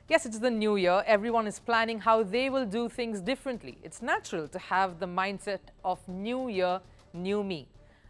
Yes, it's the new year. Everyone is planning how they will do things differently. It's natural to have the mindset of new year, new me,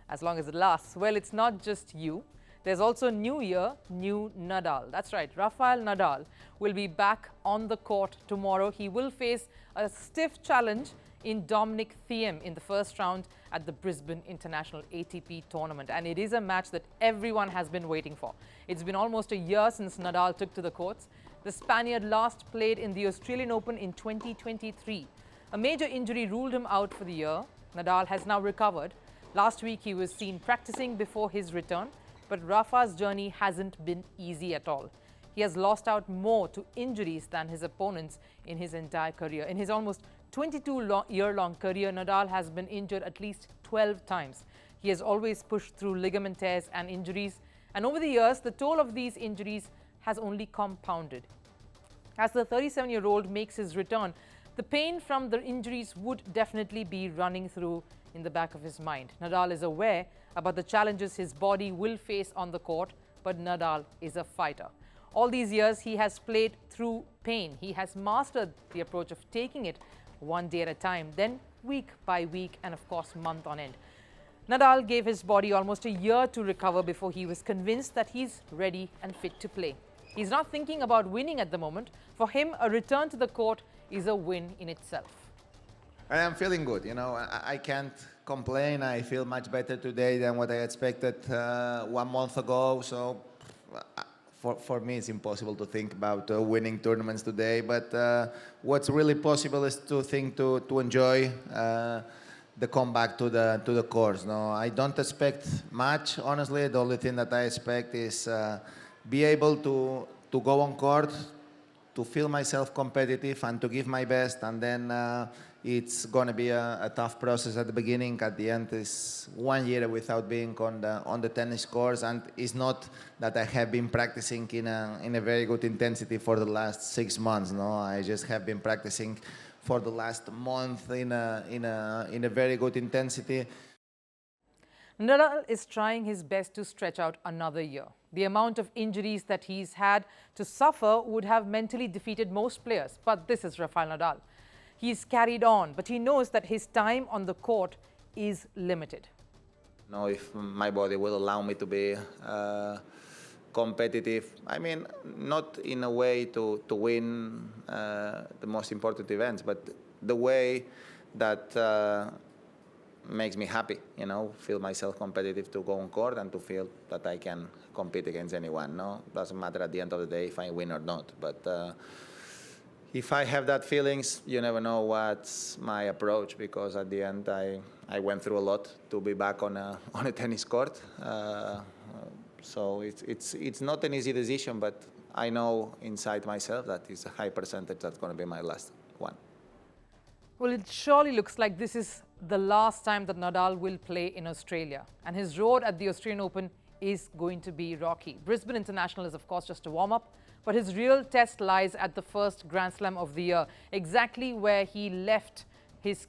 as long as it lasts. Well, it's not just you. There's also new year, new Nadal. That's right, Rafael Nadal will be back on the court tomorrow. He will face a stiff challenge in Dominic Theim in the first round at the Brisbane International ATP tournament. And it is a match that everyone has been waiting for. It's been almost a year since Nadal took to the courts. The Spaniard last played in the Australian Open in 2023. A major injury ruled him out for the year. Nadal has now recovered. Last week he was seen practicing before his return, but Rafa's journey hasn't been easy at all. He has lost out more to injuries than his opponents in his entire career. In his almost 22-year-long career, Nadal has been injured at least 12 times. He has always pushed through ligament tears and injuries, and over the years, the toll of these injuries has only compounded. As the 37-year-old makes his return, the pain from the injuries would definitely be running through in the back of his mind. Nadal is aware about the challenges his body will face on the court, but Nadal is a fighter. All these years, he has played through pain. He has mastered the approach of taking it one day at a time, then week by week, and of course, month on end. Nadal gave his body almost a year to recover before he was convinced that he's ready and fit to play. He's not thinking about winning at the moment. For him, a return to the court is a win in itself. I am feeling good, I can't complain. I feel much better today than what I expected 1 month ago. So for me, it's impossible to think about winning tournaments today. But what's really possible is to think to enjoy the comeback to the course. No, I don't expect much, honestly. The only thing that I expect is be able to go on court, to feel myself competitive and to give my best, and then it's going to be a tough process at the beginning. At the end, it's 1 year without being on the tennis courts, and it's not that I have been practicing in a very good intensity for the last 6 months. No, I just have been practicing for the last month in a very good intensity. Nadal is trying his best to stretch out another year. The amount of injuries that he's had to suffer would have mentally defeated most players. But this is Rafael Nadal. He's carried on, but he knows that his time on the court is limited. Know if my body will allow me to be competitive. I mean, not in a way to win the most important events, but the way that makes me happy, feel myself competitive to go on court and to feel that I can compete against anyone. No, doesn't matter at the end of the day if I win or not. But if I have that feelings, you never know what's my approach, because at the end I went through a lot to be back on a tennis court. So it's not an easy decision, but I know inside myself that it's a high percentage that's going to be my last one. Well, it surely looks like this is the last time that Nadal will play in Australia, and his road at the Australian Open is going to be rocky. Brisbane International is, of course, just a warm-up, but his real test lies at the first Grand Slam of the year, exactly where he left his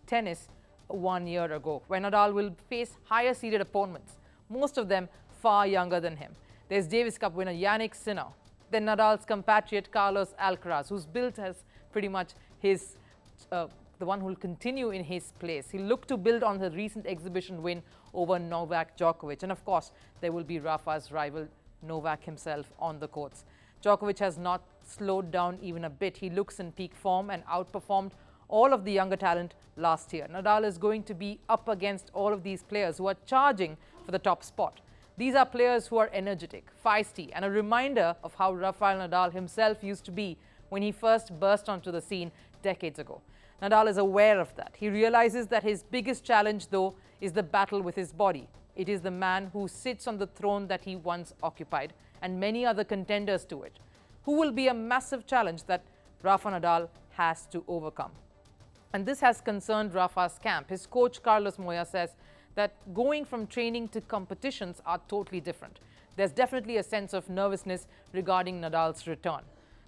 tennis 1 year ago, where Nadal will face higher-seeded opponents, most of them far younger than him. There's Davis Cup winner Jannik Sinner, then Nadal's compatriot Carlos Alcaraz, who's built as pretty much his the one who will continue in his place. He'll look to build on the recent exhibition win over Novak Djokovic. And of course, there will be Rafa's rival Novak himself on the courts. Djokovic has not slowed down even a bit. He looks in peak form and outperformed all of the younger talent last year. Nadal is going to be up against all of these players who are charging for the top spot. These are players who are energetic, feisty, and a reminder of how Rafael Nadal himself used to be when he first burst onto the scene decades ago. Nadal is aware of that. He realizes that his biggest challenge, though, is the battle with his body. It is the man who sits on the throne that he once occupied, and many other contenders to it, who will be a massive challenge that Rafa Nadal has to overcome. And this has concerned Rafa's camp. His coach, Carlos Moya, says that going from training to competitions are totally different. There's definitely a sense of nervousness regarding Nadal's return.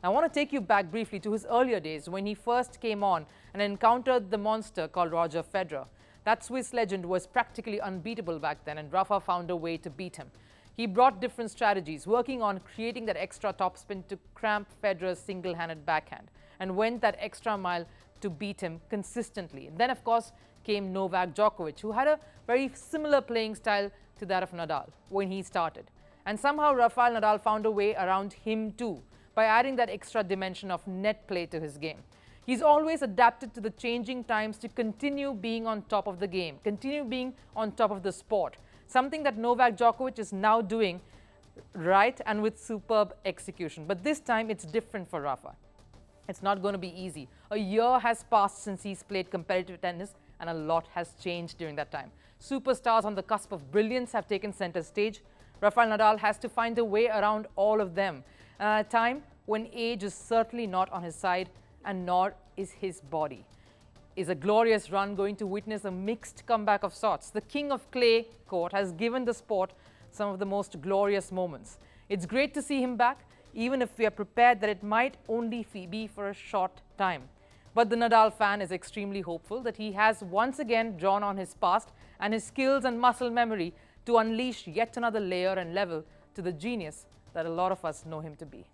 I want to take you back briefly to his earlier days when he first came on and encountered the monster called Roger Federer. That Swiss legend was practically unbeatable back then, and Rafa found a way to beat him. He brought different strategies, working on creating that extra topspin to cramp Federer's single-handed backhand, and went that extra mile to beat him consistently. And then, of course, came Novak Djokovic, who had a very similar playing style to that of Nadal when he started. And somehow Rafael Nadal found a way around him too, by adding that extra dimension of net play to his game. He's always adapted to the changing times to continue being on top of the game, continue being on top of the sport, something that Novak Djokovic is now doing right and with superb execution. But this time it's different for Rafa. It's not going to be easy. A year has passed since he's played competitive tennis, and a lot has changed during that time. Superstars on the cusp of brilliance have taken center stage. Rafael Nadal has to find a way around all of them. And at a time when age is certainly not on his side, and nor is his body. Is a glorious run going to witness a mixed comeback of sorts? The king of clay court has given the sport some of the most glorious moments. It's great to see him back, even if we are prepared that it might only be for a short time. But the Nadal fan is extremely hopeful that he has once again drawn on his past and his skills and muscle memory to unleash yet another layer and level to the genius that a lot of us know him to be.